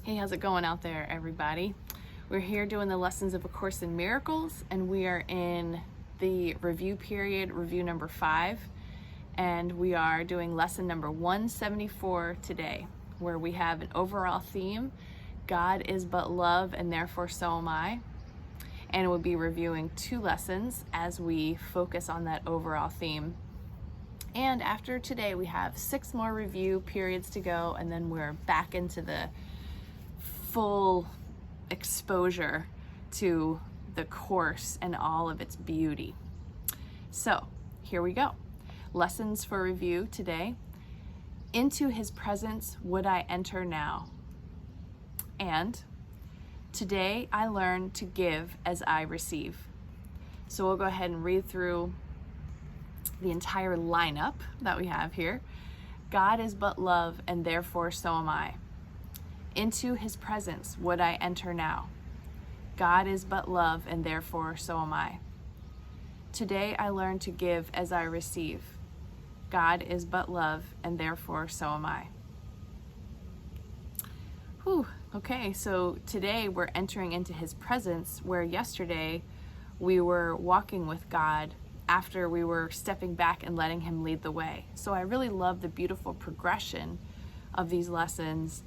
Hey, how's it going out there, everybody? We're here doing the lessons of A Course in Miracles, and we are in the review period, review number 5, and we are doing lesson number 174 today, where we have an overall theme, God is but love, and therefore so am I. And we'll be reviewing 2 lessons as we focus on that overall theme. And after today, we have 6 more review periods to go, and then we're back into the full exposure to the course and all of its beauty. So here we go. Lessons for review today. Into his presence would I enter now. And today I learn to give as I receive. So we'll go ahead and read through the entire lineup that we have here. God is but love, and therefore so am I. Into his presence would I enter now. God is but love, and therefore so am I. Today I learn to give as I receive. God is but love, and therefore so am I. Whew. Okay, so today we're entering into his presence, where yesterday we were walking with God after we were stepping back and letting him lead the way. So I really love the beautiful progression of these lessons.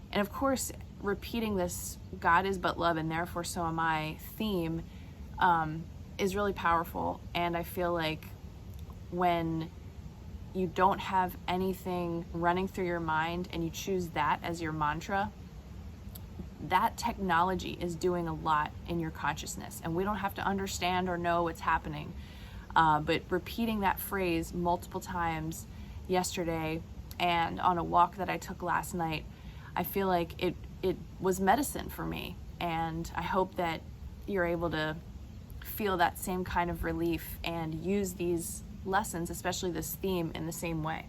And of course, repeating this God is but love and therefore so am I theme is really powerful. And I feel like when you don't have anything running through your mind and you choose that as your mantra, that technology is doing a lot in your consciousness. And we don't have to understand or know what's happening. But repeating that phrase multiple times yesterday and on a walk that I took last night, I feel like it was medicine for me, and I hope that you're able to feel that same kind of relief and use these lessons, especially this theme, in the same way.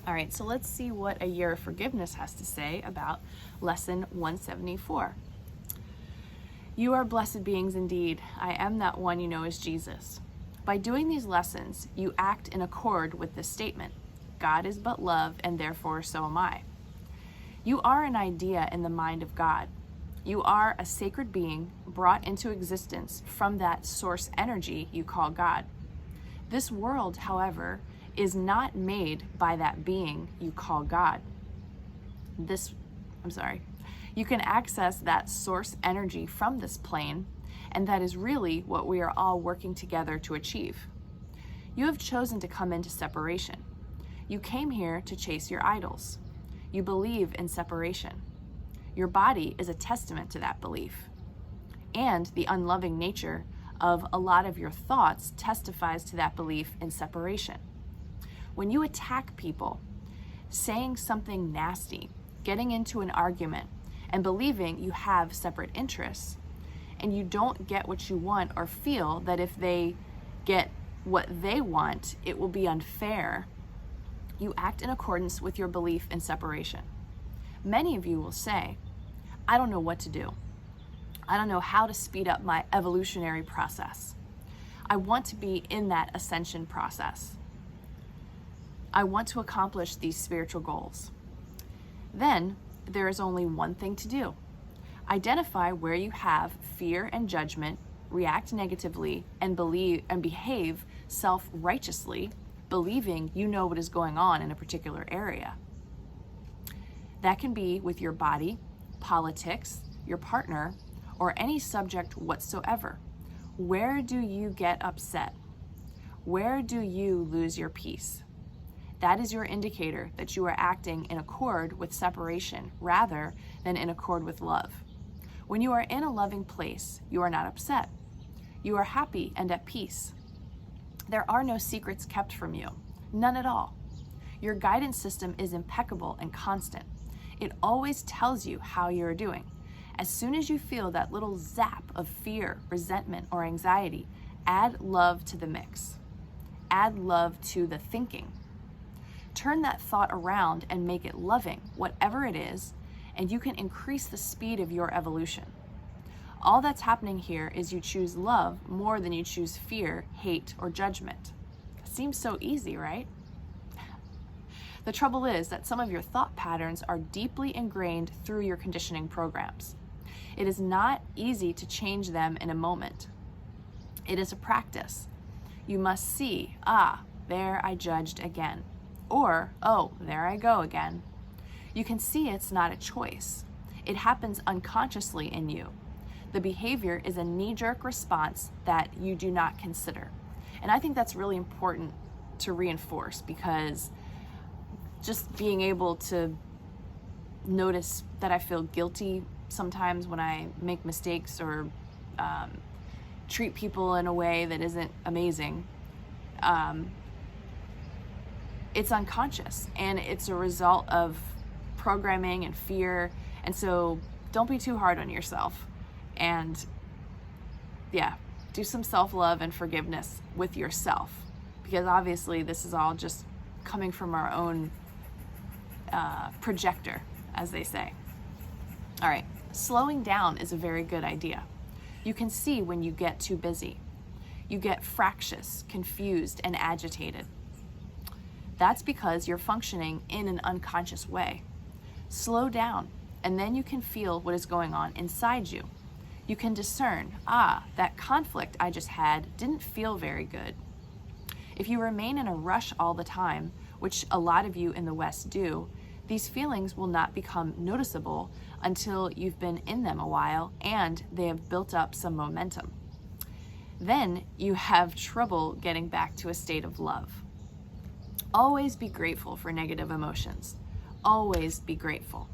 All right, so let's see what A Year of Forgiveness has to say about lesson 174. You are blessed beings indeed. I am that one you know as Jesus. By doing these lessons, you act in accord with this statement. God is but love, and therefore so am I. You are an idea in the mind of God. You are a sacred being brought into existence from that source energy you call God. This world, however, is not made by that being you call God. You can access that source energy from this plane, and that is really what we are all working together to achieve. You have chosen to come into separation. You came here to chase your idols. You believe in separation. Your body is a testament to that belief. And the unloving nature of a lot of your thoughts testifies to that belief in separation. When you attack people, saying something nasty, getting into an argument, and believing you have separate interests, and you don't get what you want or feel that if they get what they want, it will be unfair, you act in accordance with your belief in separation. Many of you will say, I don't know what to do. I don't know how to speed up my evolutionary process. I want to be in that ascension process. I want to accomplish these spiritual goals. Then there is only one thing to do. Identify where you have fear and judgment, react negatively, and behave self-righteously, believing you know what is going on in a particular area. That can be with your body, politics, your partner, or any subject whatsoever. Where do you get upset? Where do you lose your peace? That is your indicator that you are acting in accord with separation rather than in accord with love. When you are in a loving place, you are not upset. You are happy and at peace. There are no secrets kept from you, none at all. Your guidance system is impeccable and constant. It always tells you how you're doing. As soon as you feel that little zap of fear, resentment, or anxiety, add love to the mix. Add love to the thinking. Turn that thought around and make it loving, whatever it is, and you can increase the speed of your evolution. All that's happening here is you choose love more than you choose fear, hate, or judgment. Seems so easy, right? The trouble is that some of your thought patterns are deeply ingrained through your conditioning programs. It is not easy to change them in a moment. It is a practice. You must see, there I judged again. Or, oh, there I go again. You can see it's not a choice. It happens unconsciously in you. The behavior is a knee-jerk response that you do not consider. And I think that's really important to reinforce, because just being able to notice that I feel guilty sometimes when I make mistakes or treat people in a way that isn't amazing, it's unconscious, and it's a result of programming and fear. And so don't be too hard on yourself, and do some self-love and forgiveness with yourself, because obviously this is all just coming from our own projector, as they say. All right, slowing down is a very good idea. You can see when you get too busy. You get fractious, confused, and agitated. That's because you're functioning in an unconscious way. Slow down, and then you can feel what is going on inside you. You can discern, that conflict I just had didn't feel very good. If you remain in a rush all the time, which a lot of you in the West do, these feelings will not become noticeable until you've been in them a while and they have built up some momentum. Then you have trouble getting back to a state of love. Always be grateful for negative emotions. Always be grateful.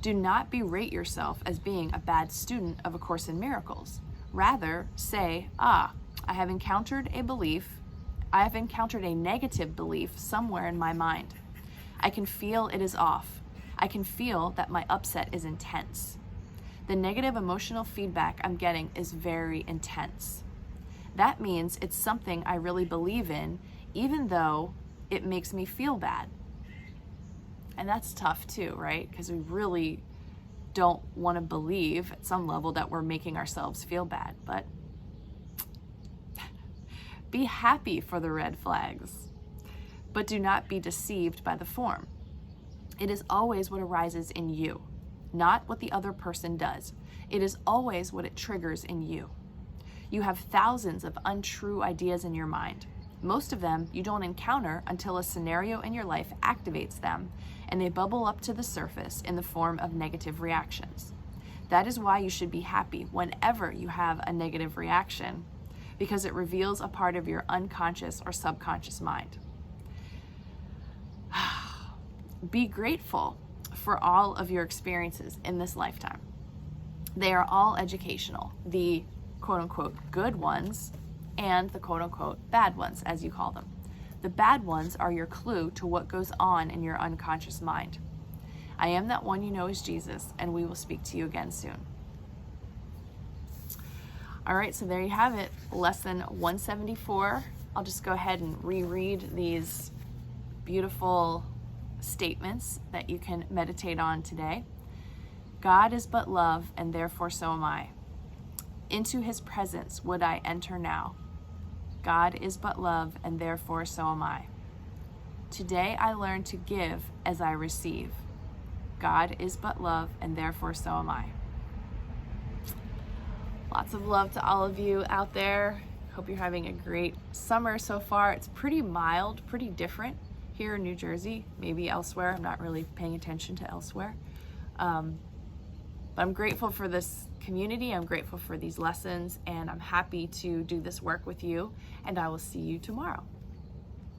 Do not berate yourself as being a bad student of A Course in Miracles. Rather, say, I have encountered a negative belief somewhere in my mind. I can feel it is off. I can feel that my upset is intense. The negative emotional feedback I'm getting is very intense. That means it's something I really believe in, even though it makes me feel bad. And that's tough too, right? Because we really don't want to believe at some level that we're making ourselves feel bad. But be happy for the red flags, but do not be deceived by the form. It is always what arises in you, not what the other person does. It is always what it triggers in you. You have thousands of untrue ideas in your mind. Most of them you don't encounter until a scenario in your life activates them, and they bubble up to the surface in the form of negative reactions. That is why you should be happy whenever you have a negative reaction, because it reveals a part of your unconscious or subconscious mind. Be grateful for all of your experiences in this lifetime. They are all educational, the quote-unquote good ones and the quote-unquote bad ones, as you call them. The bad ones are your clue to what goes on in your unconscious mind. I am that one you know as Jesus, and we will speak to you again soon. All right, so there you have it, lesson 174. I'll just go ahead and reread these beautiful statements that you can meditate on today. God is but love, and therefore so am I. Into his presence would I enter now. God is but love, and therefore so am I. Today I learn to give as I receive. God is but love, and therefore so am I. Lots of love to all of you out there. Hope you're having a great summer so far. It's pretty mild, pretty different here in New Jersey, maybe elsewhere. I'm not really paying attention to elsewhere. But I'm grateful for this community. I'm grateful for these lessons, and I'm happy to do this work with you, and I will see you tomorrow.